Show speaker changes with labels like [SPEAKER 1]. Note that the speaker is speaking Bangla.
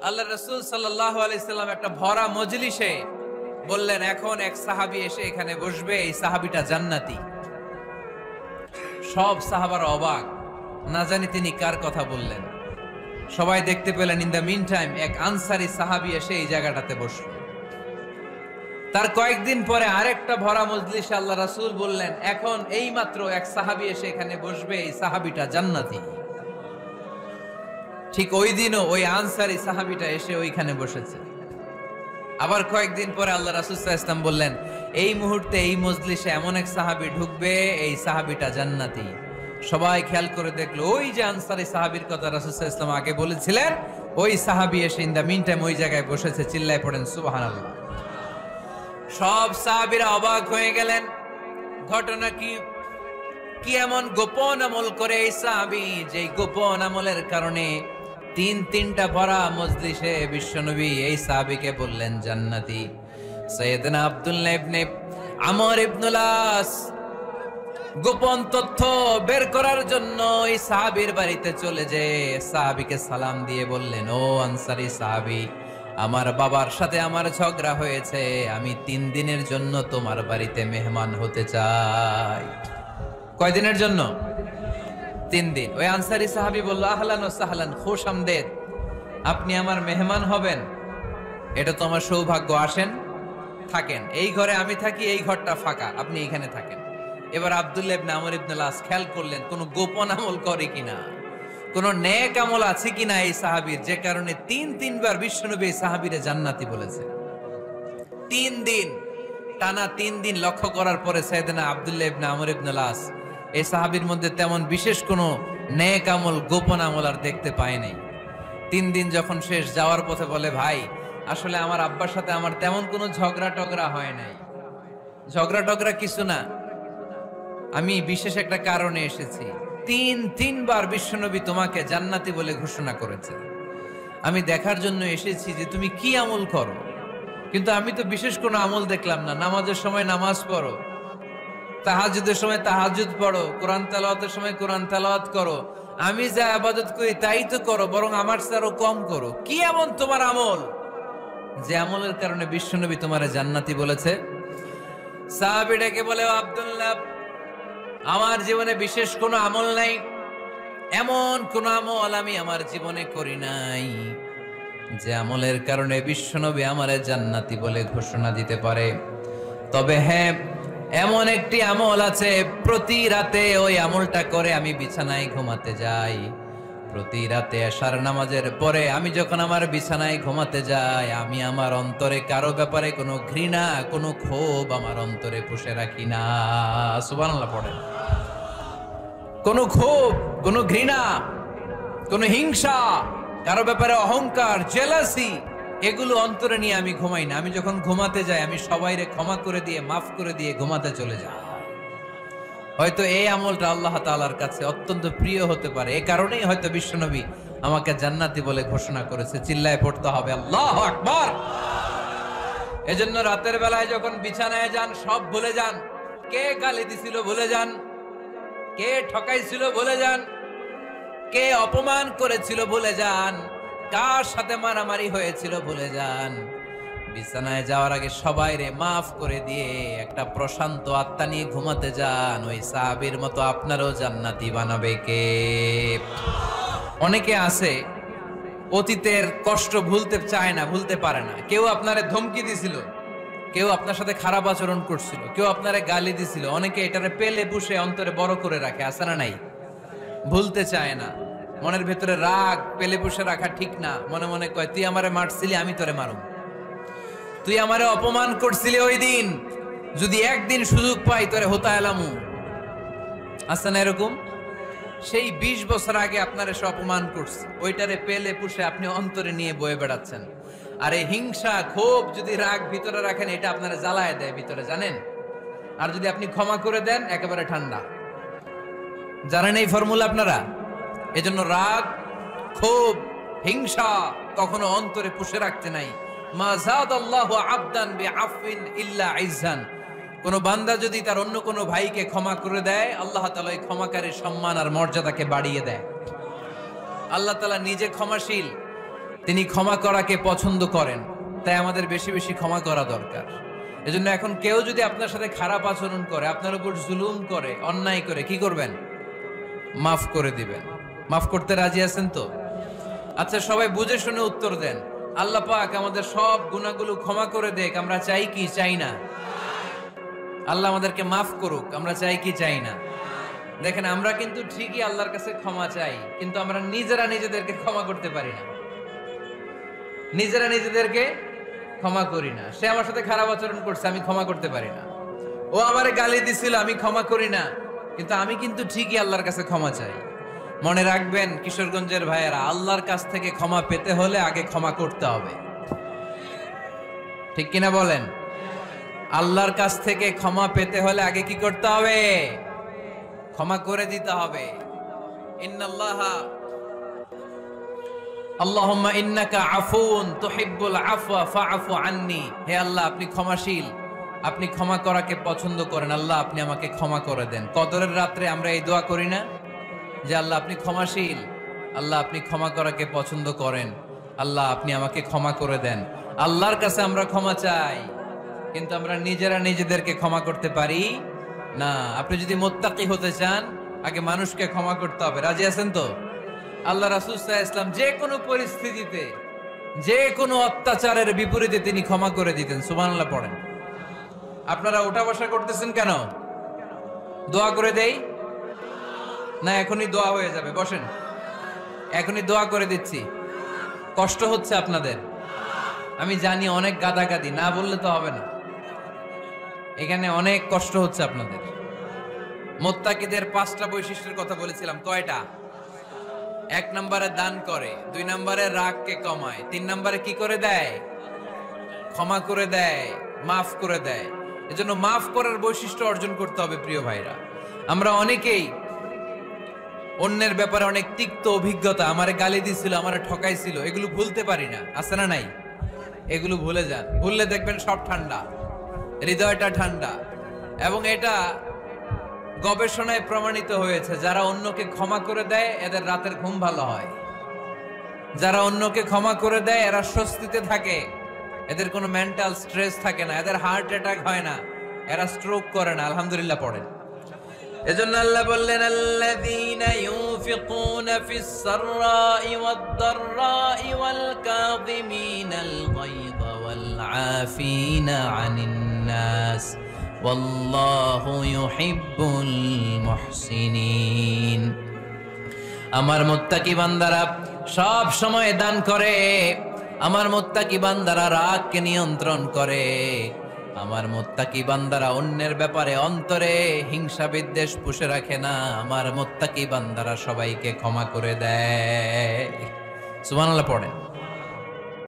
[SPEAKER 1] আল্লাহ রাসূল সাল্লাল্লাহু আলাইহি সাল্লাম একটা ভরা মজলিসে বললেন, এখন এক সাহাবী এসে এখানে বসবে, এই সাহাবীটা জান্নাতি। সব সাহাবারা অবাক, না জানি তিনি কার কথা বললেন। সবাই দেখতে পেলেন ইন দ্য মিন টাইম এক আনসারী সাহাবী এসে এই জায়গাটাতে বসল। তার কয়েকদিন পরে আরেকটা ভরা মজলিসে আল্লাহ রাসূল বললেন, এখন এই মাত্র এক সাহাবী এসে এখানে বসবে, এই সাহাবীটা জান্নাতি। ঠিক ওই দিনও ওই আনসারী সাহাবীটা এসে ওইখানে বসেছে। আবার কয়েকদিন পরে আল্লাহ রাসূল সাল্লাল্লাহু আলাইহি ওয়াসাল্লাম বললেন, এই মুহূর্তে এই মজলিসে এমন এক সাহাবী ঢুকবে, এই সাহাবীটা জান্নাতি। সবাই খেয়াল করে দেখলো, ওই যে আনসারী সাহাবীর কথা রাসূল সাল্লাল্লাহু আলাইহি ওয়াসাল্লাম আগে বলেছিলেন, ওই সাহাবী এসে ইন দ্য মিন টাইম ওই জায়গায় বসেছে। চিল্লায় পড়েন সুবহানাল্লাহ। সব সাহাবীরা অবাক হয়ে গেলেন, ঘটনা কি? কি এমন গোপন আমল করে এই সাহাবী, যে গোপন আমলের কারণে তিনটা ভরা মজলিসে বিশ্বনবী এই সাহাবীকে বললেন জান্নাতি। সাইয়েদনা আব্দুল্লাহ ইবনে আমর ইবনুল আস গোপন তথ্য বের করার জন্য এই সাহাবীর বাড়িতে চলে যেয়ে সাহাবীকে সালাম দিয়ে বললেন, ও আনসারী সাহাবী, আমার বাবার সাথে আমার ঝগড়া হয়েছে, আমি 3 দিনের জন্য তোমার বাড়িতে মেহমান হতে চাই। কয়দিনের জন্য? 3 দিন। ওই আনসারী সাহাবী বলল, আহলান ওয়া সাহলান, খুশ আমদেদ, আপনি আমার মেহমান হবেন, এটা তো আমার সৌভাগ্য, আসেন থাকেন, এই ঘরে আমি থাকি, এই ঘরটা ফাঁকা, আপনি এখানে থাকেন। এবার আব্দুল্লাহ ইবনে আমর ইবনুল আস খেয়াল করলেন কোন গোপন আমল করে কিনা, কোন নেক আমল আছে কিনা এই সাহাবীর, যে কারণে 3বার বিশ্বনবী এই সাহাবীরে জান্নাতি বলেছে। 3 দিন টানা 3 দিন লক্ষ্য করার পরে সাইয়েদনা আব্দুল্লাহ ইবনে আমর ইবনুল আস এই সাহাবীর মধ্যে তেমন বিশেষ কোনো নেক আমল, গোপন আমল আর দেখতে পায় নাই। 3 দিন যখন শেষ, যাওয়ার পথে বলে, ভাই আসলে আমার আব্বার সাথে আমার তেমন কোনো ঝগড়া টগড়া হয় নাই, ঝগড়া টগড়া কিছু না, আমি বিশেষ একটা কারণে এসেছি। 3বার বিশ্বনবী তোমাকে জান্নাতি বলে ঘোষণা করেছে, আমি দেখার জন্য এসেছি যে তুমি কি আমল করো, কিন্তু আমি তো বিশেষ কোনো আমল দেখলাম না। নামাজের সময় নামাজ পড়ো, তাহাজ্জুদের সময় তাহাজ্জুদ পড়ো, কোরআন তেলাওয়াতের সময় কোরআন তেলাওয়াত করো, আমি যা ইবাদত করি তাই তো করো, বরং আমার চেয়ে আরো কম করো। কি এমন তোমার আমল যে আমলের কারণে বিশ্বনবী তোমারে জান্নাতি বলেছে? সাহাবীটাকে বলে, আব্দুল্লাহ, আমার জীবনে বিশেষ কোনো আমল নাই, এমন কোন আমল আমি আমার জীবনে করি নাই যে আমলের কারণে বিশ্বনবী আমারে জান্নাতি বলে ঘোষণা দিতে পারে। তবে হ্যাঁ, এমন একটি আমল আছে, প্রতি রাতে ওই আমলটা করে আমি বিছানায় ঘুমাতে যাই। প্রতি রাতে এশার নামাজের পরে আমি যখন আমার বিছানায় ঘুমাতে যাই, আমি আমার অন্তরে কারো ব্যাপারে কোনো ঘৃণা, কোনো ক্ষোভ আমার অন্তরে পুষে রাখি না। সুবহানাল্লাহ পড়েন। কোনো ক্ষোভ, কোনো ঘৃণা, কোনো হিংসা, কারো ব্যাপারে অহংকার, জেলাসি, এগুলো অন্তরে নিয়ে আমি ঘুমাই না। আমি যখন ঘুমাতে যাই, আমি সবাইরে ক্ষমা করে দিয়ে, মাফ করে দিয়ে ঘুমাতে চলে যাই। হয়তো এই আমলটা আল্লাহ তাআলার কাছে অত্যন্ত প্রিয় হতে পারে, এই কারণেই হয়তো বিশ্বনবী আমাকে জান্নাতি বলে ঘোষণা করেছে। চিল্লায় পড়তে হবে আল্লাহু আকবার। এজন্য রাতের বেলায় যখন বিছানায় যান, সব ভুলে যান। কে গালি দিছিল ভুলে যান, কে ঠকাইছিল ভুলে যান, কে অপমান করেছিল ভুলে যান, কার সাথে মারামারি হয়েছিল ভুলে যান। বিছানায় যাওয়ার আগে সবাইরে মাফ করে দিয়ে একটা প্রশান্ত আত্মা নিয়ে ঘুমাতে যান। ওই সাহাবীর মতো আপনারও জান্নাতি বানাবে কে? অনেকে আছে অতীতের কষ্ট ভুলতে চায় না, ভুলতে পারে না। কেউ আপনারে ধমকি দিছিল, কেউ আপনার সাথে খারাপ আচরণ করছিল, কেউ আপনারে গালি দিছিল, অনেকে এটারে পেলে পুষে অন্তরে বড় করে রাখে, আছে না নাই? ভুলতে চায় না, মনের ভেতরে রাগ পেলে পুষে রাখা ঠিক না। মনে মনে কয়, তুই আমারে মারছিলি, আমি তোরে মারুম, তুই আমারে অপমান করছিলি ওই দিন, যদি একদিন সুযোগ পাই তোরে হতা এলামু। আছে না এরকম? সেই 20 বছর আগে আপনারে সে অপমান করছে, ওইটারে পেলে পুষে আপনি অন্তরে নিয়ে বয়ে বেড়াচ্ছেন। আর এই হিংসা, ক্ষোভ, যদি রাগ ভিতরে রাখেন, এটা আপনারা জ্বালায় দেয় ভিতরে, জানেন? আর যদি আপনি ক্ষমা করে দেন, একেবারে ঠান্ডা। জানেন এই ফর্মুলা আপনারা? এজন্য রাগ, ক্ষোভ, হিংসা কখনো অন্তরে পুষে রাখতে নাই। মা যাদাল্লাহু আবদান বিআফওয়িন ইল্লা ইজ্জান। কোন বান্দা যদি তার অন্য কোনো ভাইকে ক্ষমা করে দেয়, আল্লাহ তাআলা এই ক্ষমাকারীর সম্মান আর মর্যাদাকে বাড়িয়ে দেয়। আল্লাহ তাআলা নিজে ক্ষমাশীল, তিনি ক্ষমা করাকে পছন্দ করেন, তাই আমাদের বেশি বেশি ক্ষমা করা দরকার। এজন্য এখন কেউ যদি আপনার সাথে খারাপ আচরণ করে, আপনার উপর জুলুম করে, অন্যায় করে, কি করবেন? মাফ করে দিবেন। মাফ করতে রাজি আছেন তো? আচ্ছা, সবাই বুঝে শুনে উত্তর দেন। আল্লাহ পাক আমাদের সব গুনাহগুলো ক্ষমা করে দেখ, আমরা চাই কি চাই না? আল্লাহ আমাদেরকে মাফ করুক, আমরা চাই কি চাই না? দেখেন, আমরা কিন্তু ঠিকই আল্লাহর কাছে ক্ষমা চাই, কিন্তু আমরা নিজেরা নিজেদেরকে ক্ষমা করতে পারি না। নিজেরা নিজেদেরকে ক্ষমা করি না। সে আমার সাথে খারাপ আচরণ করছে, আমি ক্ষমা করতে পারি না। ও আমারে গালি দিছিল, আমি ক্ষমা করি না, কিন্তু আমি কিন্তু ঠিকই আল্লাহর কাছে ক্ষমা চাই। মনে রাখবেন কিশোরগঞ্জের ভাইয়েরা, আল্লাহর কাছ থেকে ক্ষমা পেতে হলে আগে ক্ষমা করতে হবে। ঠিক কিনা বলেন? আল্লাহর কাছ থেকে ক্ষমা পেতে হলে আগে কি করতে হবে? ক্ষমা করে দিতে হবে। ইন্নাল্লাহা আল্লাহুম্মা ইন্নাকা আফুন তুহিব্বুল আফওয়া ফাআফু আন্নি। হে আল্লাহ, আপনি ক্ষমাশীল, আপনি ক্ষমা করাকে পছন্দ করেন। আল্লাহ, আপনি আমাকে ক্ষমা করে দেন। কদরের রাত্রে আমরা এই দোয়া করি না যে আল্লাহ আপনি ক্ষমাশীল, আল্লাহ আপনি ক্ষমা করাকে পছন্দ করেন, আল্লাহ আপনি আমাকে ক্ষমা করে দেন। আল্লাহর কাছে আমরা ক্ষমা চাই, কিন্তু আমরা নিজেরা নিজেদেরকে ক্ষমা করতে পারি না। আপনি যদি মুত্তাকি হতে চান, আগে মানুষকে ক্ষমা করতে হবে। রাজি আছেন তো? আল্লাহ রাসূল সাল্লাল্লাহু আলাইহি ওয়াসাল্লাম যে কোনো পরিস্থিতিতে, যে কোনো অত্যাচারের বিপরীতে তিনি ক্ষমা করে দিতেন। সুবহানাল্লাহ পড়েন। আপনারা উঠা বসা করতেছেন কেন? দোয়া করে দেই না? এখনই দোয়া হয়ে যাবে, বসেন। এখনই দোয়া করে দিচ্ছি। কষ্ট হচ্ছে আপনাদের, আমি জানি, অনেক গাদাগাদি, না বললে তো হবে না। এখানে অনেক কষ্ট হচ্ছে আপনাদের। মুত্তাকিদের 5টা বৈশিষ্ট্যের কথা বলেছিলাম, কয়টা? 1 নম্বরে দান করে, 2 নম্বরে রাগকে কমায়, 3 নম্বরে কি করে দেয়? ক্ষমা করে দেয়, মাফ করে দেয়। এজন্য মাফ করার বৈশিষ্ট্য অর্জন করতে হবে। প্রিয় ভাইরা, আমরা অনেকেই অন্যের ব্যাপারে অনেক তিক্ত অভিজ্ঞতা, আমারে গালি দিছিল, আমারে ঠকাইছিল, এগুলো ভুলতে পারি না। আছে না নাই? এগুলো ভুলে যান। ভুললে দেখবেন সব ঠান্ডা, হৃদয়টা ঠান্ডা। এবং এটা গবেষণায় প্রমাণিত হয়েছে, যারা অন্যকে ক্ষমা করে দেয় এদের রাতের ঘুম ভালো হয়। যারা অন্যকে ক্ষমা করে দেয় এরা স্বস্তিতে থাকে, এদের কোনো মেন্টাল স্ট্রেস থাকে না, এদের হার্ট অ্যাটাক হয় না, এরা স্ট্রোক করে না। আলহামদুলিল্লাহ পড়েন। এজন্য আল্লাহ বললেন, আল্লাযীনা ইউনফিকুনা ফিস সাররাই ওয়াদ দাররাই ওয়াল কাযিমিনাল গায়যা ওয়াল আফিনা আনিন নাস ওয়াল্লাহু ইউহিব্বুল মুহসিনিন। আমার মুত্তাকি বান্দারা সব সময় দান করে, আমার মুত্তাকি বান্দারা রাগকে নিয়ন্ত্রণ করে, আমার মুত্তাকি বান্দারা অন্যের ব্যাপারে অন্তরে হিংসা বিদ্বেষ পুষে রাখে না, আমার মুত্তাকি বান্দারা সবাইকে ক্ষমা করে দেয়। সুবহানাল্লাহ পড়েন।